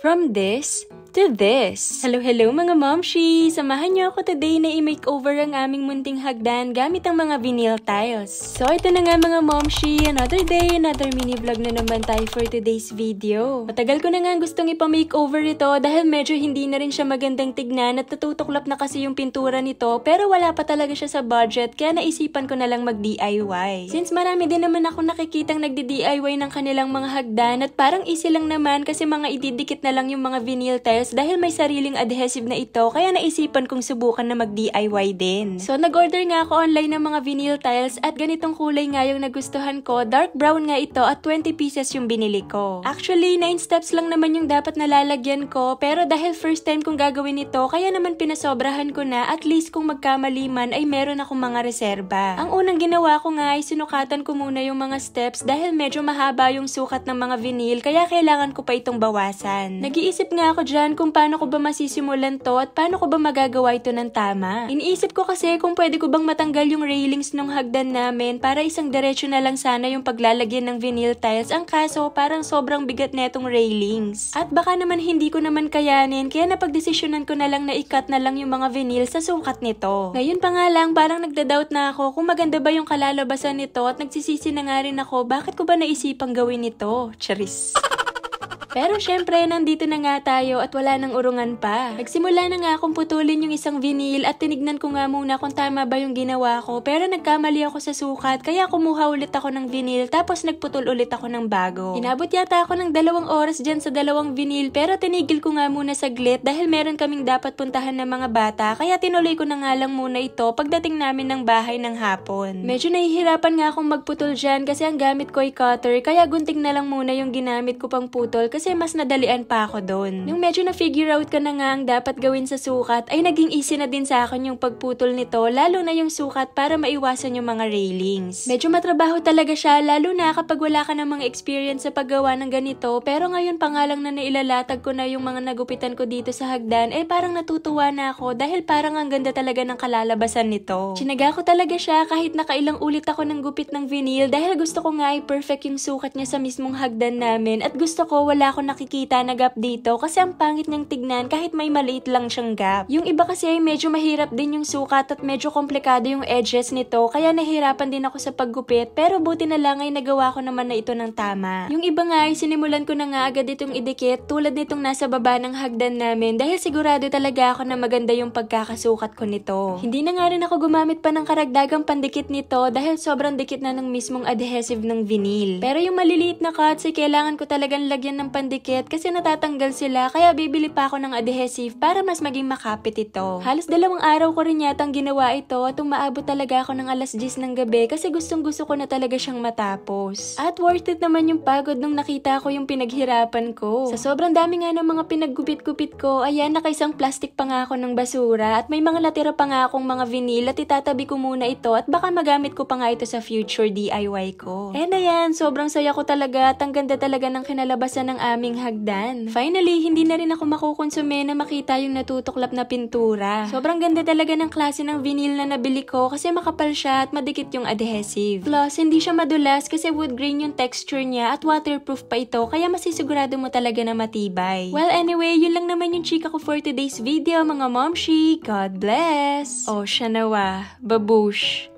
From this to this. Hello mga momshi! Samahan niyo ako today na i-makeover ang aming munting hagdan gamit ang mga vinyl tiles. So ito na nga mga momshi, another day, another mini vlog na naman tayo for today's video. Matagal ko na nga gustong ipa-makeover ito dahil medyo hindi na rin siya magandang tignan at natutuklap na kasi yung pintura nito pero wala pa talaga siya sa budget kaya naisipan ko na lang mag-DIY. Since marami din naman ako nakikitang nagdi-DIY ng kanilang mga hagdan at parang easy lang naman kasi mga ididikit na lang yung mga vinyl tiles dahil may sariling adhesive na ito kaya naisipan kong subukan na mag-DIY din. So nag-order nga ako online ng mga vinyl tiles at ganitong kulay nga yung nagustuhan ko. Dark brown nga ito at 20 pieces yung binili ko. Actually 9 steps lang naman yung dapat nalalagyan ko pero dahil first time kong gagawin ito kaya naman pinasobrahan ko na at least kung magkamali man ay meron akong mga reserba. Ang unang ginawa ko nga ay sinukatan ko muna yung mga steps dahil medyo mahaba yung sukat ng mga vinyl kaya kailangan ko pa itong bawasan. Nag-iisip nga ako dyan kung paano ko ba masisimulan to at paano ko ba magagawa ito ng tama. Iniisip ko kasi kung pwede ko bang matanggal yung railings ng hagdan namin para isang diretso na lang sana yung paglalagyan ng vinyl tiles. Ang kaso parang sobrang bigat netong railings. At baka naman hindi ko naman kayanin kaya napagdesisyonan ko na lang na i-cut na lang yung mga vinyl sa sukat nito. Ngayon pa nga lang parang nagda-doubt na ako kung maganda ba yung kalalabasan nito at nagsisisi na nga rin ako bakit ko ba naisipang gawin ito. Charis. Pero syempre, nandito na nga tayo at wala nang urungan pa. Nagsimula na nga akong putulin yung isang vinyl at tinignan ko nga muna kung tama ba yung ginawa ko. Pero nagkamali ako sa sukat kaya kumuha ulit ako ng vinyl tapos nagputol ulit ako ng bago. Inabot yata ako ng 2 oras dyan sa 2 vinyl pero tinigil ko nga muna saglit dahil meron kaming dapat puntahan ng mga bata kaya tinuloy ko na nga lang muna ito pagdating namin ng bahay ng hapon. Medyo nahihirapan nga akong magputol dyan kasi ang gamit ko ay cutter kaya gunting na lang muna yung ginamit ko pang putol kasi mas nadalian pa ako doon. Nung medyo na-figure out ka na nga ang dapat gawin sa sukat, ay naging easy na din sa akin yung pagputol nito, lalo na yung sukat para maiwasan yung mga railings. Medyo matrabaho talaga siya, lalo na kapag wala ka ng mga experience sa paggawa ng ganito, pero ngayon pa nga lang na nailalatag ko na yung mga nagupitan ko dito sa hagdan, parang natutuwa na ako dahil parang ang ganda talaga ng kalalabasan nito. Chinaga ko talaga siya kahit nakailang ulit ako ng gupit ng vinyl dahil gusto ko nga i-perfect yung sukat niya sa mismong hagdan namin at gusto ko wala akong nakikita na gap dito kasi ang pangit niyang tignan kahit may maliit lang siyang gap. Yung iba kasi ay medyo mahirap din yung sukat at medyo komplikado yung edges nito kaya nahirapan din ako sa paggupit pero buti na lang ay nagawa ko naman na ito ng tama. Yung iba nga ay sinimulan ko na nga agad itong idikit tulad nitong nasa baba ng hagdan namin dahil sigurado talaga ako na maganda yung pagkakasukat ko nito. Hindi na nga rin ako gumamit pa ng karagdagang pandikit nito dahil sobrang dikit na ng mismong adhesive ng vinyl. Pero yung maliliit na cuts ay kailangan ko talagang lagyan ng pandikit kasi natatanggal sila kaya bibili pa ako ng adhesive para mas maging makapit ito. Halos 2 araw ko rin yatang ginawa ito at umaabot talaga ako ng alas 10 ng gabi kasi gustong gusto ko na talaga siyang matapos. At worth it naman yung pagod nung nakita ko yung pinaghirapan ko. Sa sobrang dami nga ng mga pinaggupit-gupit ko, ayan nakaisang plastic pa nga ako ng basura at may mga natira pa nga akong mga vinyl at itatabi ko muna ito at baka magamit ko pa nga ito sa future DIY ko. And ayan, sobrang saya ko talaga at ang ganda talaga ng kinalabasan ng aming hagdan. Finally, hindi na rin ako makukonsume na makita yung natutuklap na pintura. Sobrang ganda talaga ng klase ng vinyl na nabili ko kasi makapal siya at madikit yung adhesive. Plus, hindi siya madulas kasi wood grain yung texture niya at waterproof pa ito kaya masisigurado mo talaga na matibay. Well, anyway, yun lang naman yung chika ko for today's video mga momshi. God bless! Oh, siya nawa. Babush!